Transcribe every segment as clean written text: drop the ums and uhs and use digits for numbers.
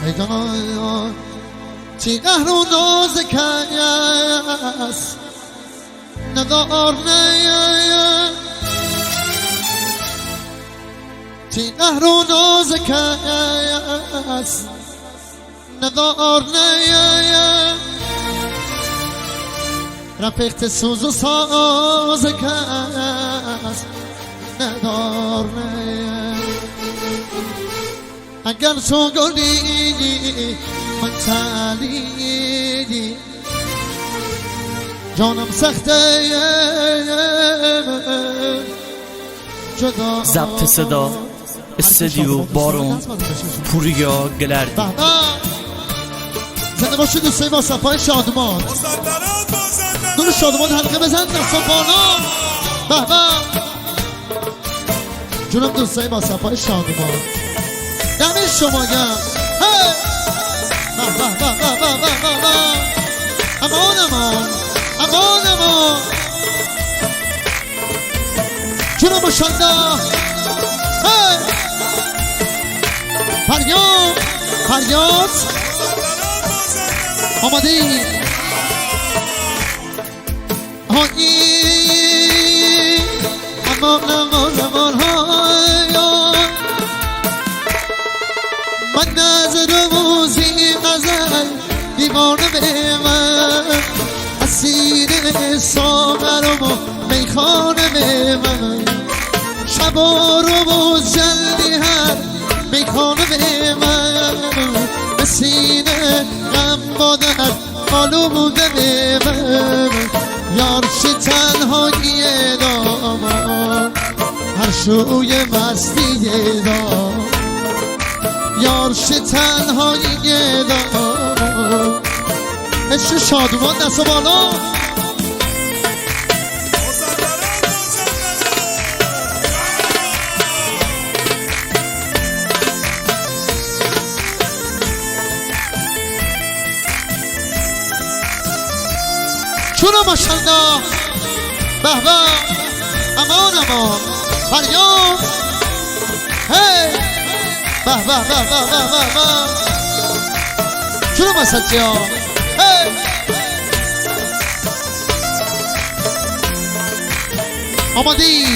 نگاه چی قهر و ناز کس ندار نه چی قهر و ناز کس ندار نه رفیقت سوز و ساز کس ندار نه اگر تو گلی من تلیدی جانم سخته جدا ضبط صدا استودیو بارون پوریا گلردی. زنده باشید دوستایی با صفای شادمان دور شادمان حلقه بزن دستا بالا به به جونم دوستایی با صفای شادمان دمی شما گم به به به به به به به امان امان امان امان جونم باشنده فریاد فریاد آماده ای هایی امان امان امان من نظر موزی غزل دیوانه به من اسیر ساغرم و میخانه به من شبا رو موز جلدی هر میخانه به من به سینه غم بادر آلوده به من یارش تنهایی دامان هر شوی مستی دامان یارش تنهایی دامان عشق شادمان دست و بالا چونو ماشالله به به امان امان فریاد هی به به به به به به چونو مسجی ها هی آمادی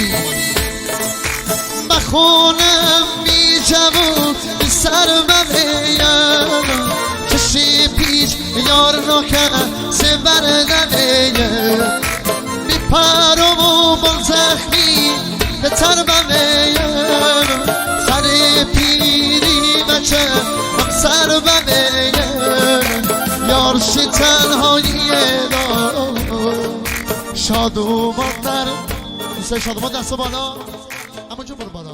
بخونم می جوون بی سر بغیم چشی پیچ یار نکن سه بردنه بی پرم و بال زخمی به تر بغیم سر پیری بچه هم سر بغیم یارش تنهایی دار شادومان در دوسته شادومان دست بالا اما جو برو بالا